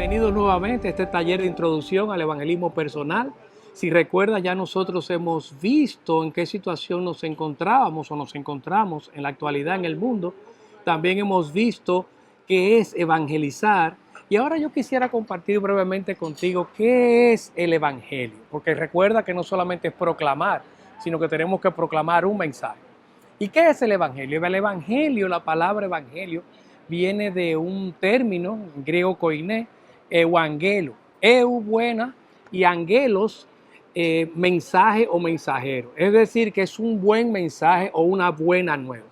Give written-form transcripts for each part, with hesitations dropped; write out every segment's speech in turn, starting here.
Bienvenidos nuevamente a este taller de introducción al evangelismo personal. Si recuerda, ya nosotros hemos visto en qué situación nos encontrábamos o nos encontramos en la actualidad en el mundo. También hemos visto qué es evangelizar. Y ahora yo quisiera compartir brevemente contigo qué es el evangelio. Porque recuerda que no solamente es proclamar, sino que tenemos que proclamar un mensaje. ¿Y qué es el evangelio? El evangelio, la palabra evangelio, viene de un término griego koiné, evangelo, buena, y angelos, mensaje o mensajero. Es decir, que es un buen mensaje o una buena nueva.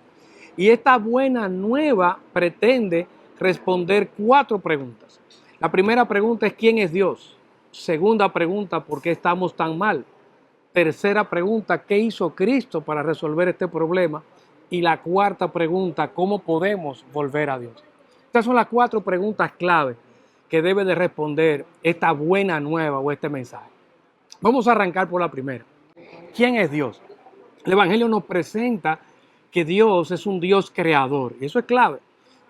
Y esta buena nueva pretende responder 4 preguntas. La primera pregunta es ¿quién es Dios? Segunda pregunta, ¿por qué estamos tan mal? Tercera pregunta, ¿qué hizo Cristo para resolver este problema? Y la cuarta pregunta, ¿cómo podemos volver a Dios? Estas son las 4 preguntas clave que debe de responder esta buena nueva o este mensaje. Vamos a arrancar por la primera. ¿Quién es Dios? El Evangelio nos presenta que Dios es un Dios creador, y eso es clave.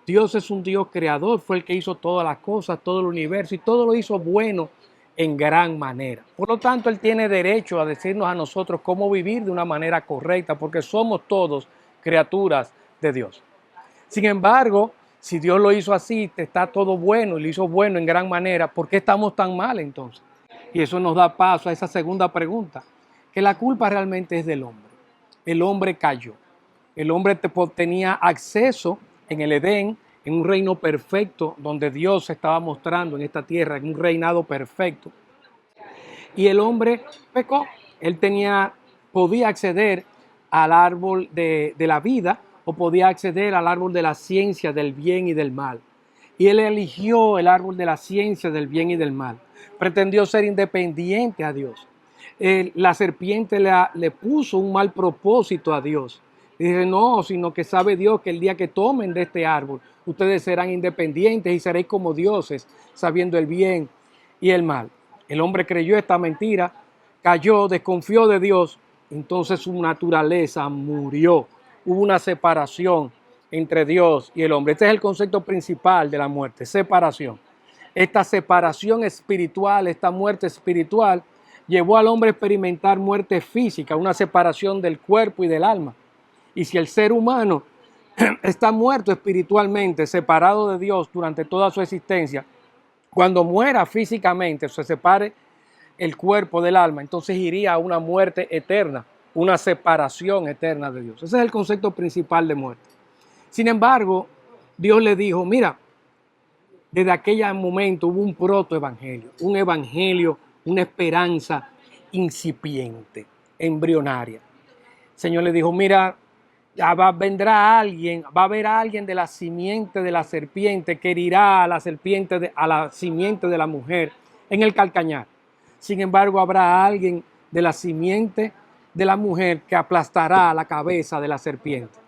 Dios es un Dios creador, fue el que hizo todas las cosas, todo el universo, y todo lo hizo bueno en gran manera. Por lo tanto, Él tiene derecho a decirnos a nosotros cómo vivir de una manera correcta, porque somos todos criaturas de Dios. Sin embargo, si Dios lo hizo así, está todo bueno y lo hizo bueno en gran manera, ¿por qué estamos tan mal entonces? Y eso nos da paso a esa segunda pregunta, que la culpa realmente es del hombre. El hombre cayó. El hombre tenía acceso en el Edén, en un reino perfecto, donde Dios se estaba mostrando en esta tierra, en un reinado perfecto. Y el hombre pecó. Él podía acceder al árbol de la vida o podía acceder al árbol de la ciencia del bien y del mal. Y él eligió el árbol de la ciencia del bien y del mal. Pretendió ser independiente a Dios. La serpiente le puso un mal propósito a Dios. Dice, no, sino que sabe Dios que el día que tomen de este árbol, ustedes serán independientes y seréis como dioses, sabiendo el bien y el mal. El hombre creyó esta mentira, cayó, desconfió de Dios, entonces su naturaleza murió. Hubo una separación entre Dios y el hombre. Este es el concepto principal de la muerte, separación. Esta separación espiritual, esta muerte espiritual, llevó al hombre a experimentar muerte física, una separación del cuerpo y del alma. Y si el ser humano está muerto espiritualmente, separado de Dios durante toda su existencia, cuando muera físicamente, se separe el cuerpo del alma, entonces iría a una muerte eterna, una separación eterna de Dios. Ese es el concepto principal de muerte. Sin embargo, Dios le dijo, mira, desde aquel momento hubo un protoevangelio, un evangelio, una esperanza incipiente, embrionaria. El Señor le dijo, mira, vendrá alguien, va a haber alguien de la simiente de la serpiente que herirá a la serpiente, a la simiente de la mujer en el calcañar. Sin embargo, habrá alguien de la simiente de la mujer que aplastará la cabeza de la serpiente.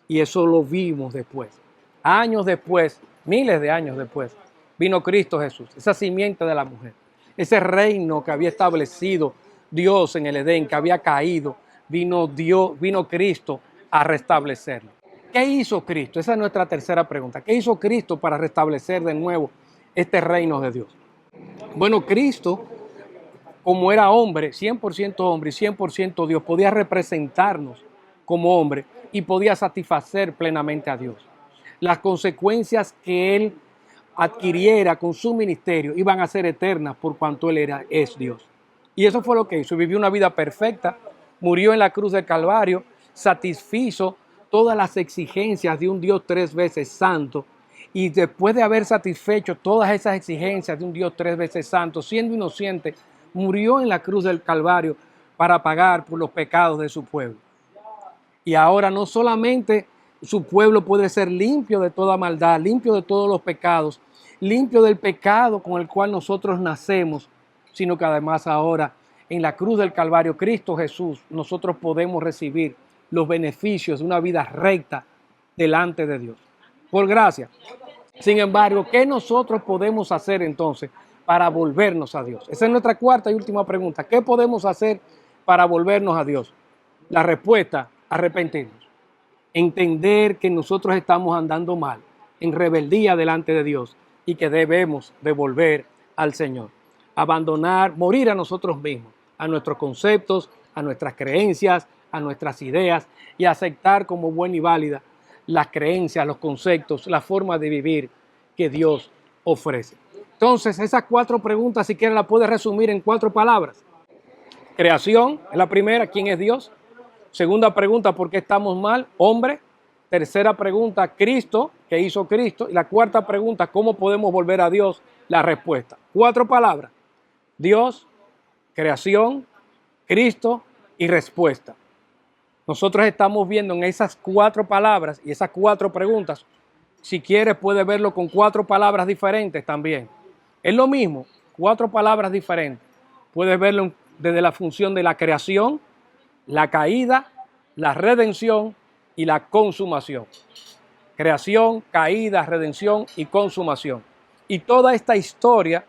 Y eso lo vimos después. Años después, miles de años después, vino Cristo Jesús, esa simiente de la mujer. Ese reino que había establecido Dios en el Edén, que había caído, vino Cristo a restablecerlo. ¿Qué hizo Cristo? Esa es nuestra tercera pregunta. ¿Qué hizo Cristo para restablecer de nuevo este reino de Dios? Bueno, Cristo, como era hombre, 100% hombre y 100% Dios, podía representarnos como hombre y podía satisfacer plenamente a Dios. Las consecuencias que Él adquiriera con su ministerio iban a ser eternas por cuanto Él es Dios. Y eso fue lo que hizo. Vivió una vida perfecta, murió en la cruz del Calvario, satisfizo todas las exigencias de un Dios 3 veces santo, y después de haber satisfecho todas esas exigencias de un Dios 3 veces santo, siendo inocente, murió en la cruz del Calvario para pagar por los pecados de su pueblo. Y ahora no solamente su pueblo puede ser limpio de toda maldad, limpio de todos los pecados, limpio del pecado con el cual nosotros nacemos, sino que además ahora en la cruz del Calvario, Cristo Jesús, nosotros podemos recibir los beneficios de una vida recta delante de Dios, por gracia. Sin embargo, ¿qué nosotros podemos hacer entonces para volvernos a Dios? Esa es nuestra cuarta y última pregunta. ¿Qué podemos hacer para volvernos a Dios? La respuesta, arrepentirnos. Entender que nosotros estamos andando mal, en rebeldía delante de Dios, y que debemos devolver al Señor. Abandonar, morir a nosotros mismos, a nuestros conceptos, a nuestras creencias, a nuestras ideas y aceptar como buena y válida las creencias, los conceptos, la forma de vivir que Dios ofrece. Entonces, esas 4 preguntas, si quieres, las puedes resumir en 4 palabras. Creación es la primera, ¿quién es Dios? Segunda pregunta, ¿por qué estamos mal? Hombre. Tercera pregunta, Cristo, ¿qué hizo Cristo? Y la cuarta pregunta, ¿cómo podemos volver a Dios? La respuesta. 4 palabras. Dios, creación, Cristo y respuesta. Nosotros estamos viendo en esas 4 palabras y esas 4 preguntas. Si quieres, puedes verlo con 4 palabras diferentes también. Es lo mismo, 4 palabras diferentes. Puedes verlo desde la función de la creación, la caída, la redención y la consumación. Creación, caída, redención y consumación. Y toda esta historia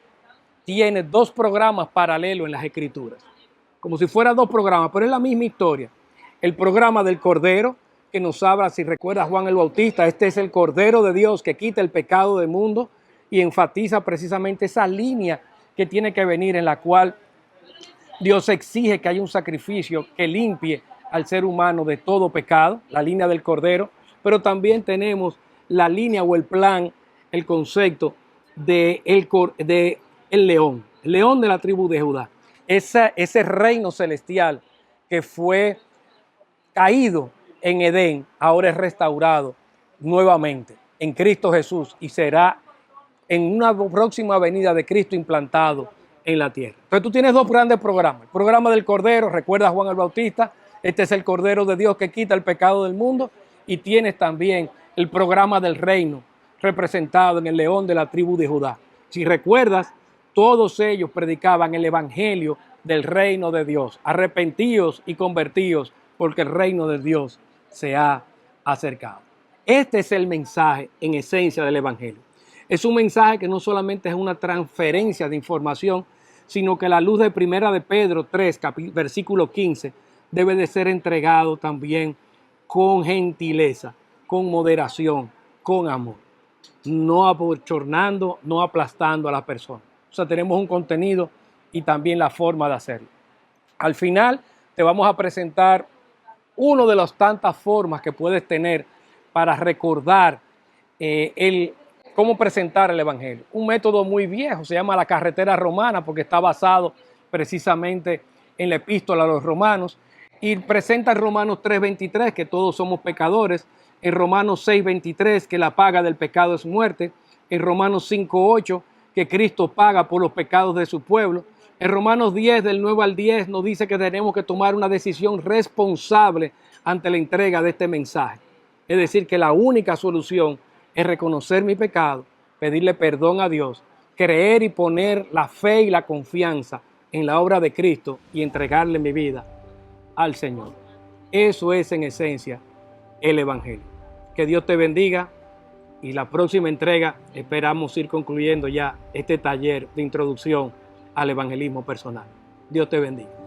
tiene 2 programas paralelos en las Escrituras. Como si fueran 2 programas, pero es la misma historia. El programa del Cordero, que nos habla, si recuerdas Juan el Bautista, este es el Cordero de Dios que quita el pecado del mundo y enfatiza precisamente esa línea que tiene que venir en la cual Dios exige que haya un sacrificio que limpie al ser humano de todo pecado, la línea del Cordero, pero también tenemos la línea o el plan, el concepto de el león de la tribu de Judá. Ese reino celestial que fue caído en Edén, ahora es restaurado nuevamente en Cristo Jesús y será en una próxima venida de Cristo implantado en la tierra. Entonces tú tienes 2 grandes programas. El programa del Cordero, recuerda a Juan el Bautista, este es el Cordero de Dios que quita el pecado del mundo, y tienes también el programa del reino representado en el león de la tribu de Judá. Si recuerdas, todos ellos predicaban el evangelio del reino de Dios. Arrepentíos y convertíos porque el reino de Dios se ha acercado. Este es el mensaje en esencia del evangelio. Es un mensaje que no solamente es una transferencia de información, sino que a la luz de 1 de Pedro 3, versículo 15, debe de ser entregado también con gentileza, con moderación, con amor, no abochornando, no aplastando a la persona. O sea, tenemos un contenido y también la forma de hacerlo. Al final te vamos a presentar una de las tantas formas que puedes tener para recordar cómo presentar el evangelio. Un método muy viejo, se llama la carretera romana porque está basado precisamente en la epístola a los romanos y presenta en Romanos 3:23 que todos somos pecadores, en Romanos 6:23 que la paga del pecado es muerte, en Romanos 5:8 que Cristo paga por los pecados de su pueblo, en Romanos 10 del 9 al 10 nos dice que tenemos que tomar una decisión responsable ante la entrega de este mensaje. Es decir, que la única solución es reconocer mi pecado, pedirle perdón a Dios, creer y poner la fe y la confianza en la obra de Cristo y entregarle mi vida al Señor. Eso es en esencia el evangelio. Que Dios te bendiga y la próxima entrega esperamos ir concluyendo ya este taller de introducción al evangelismo personal. Dios te bendiga.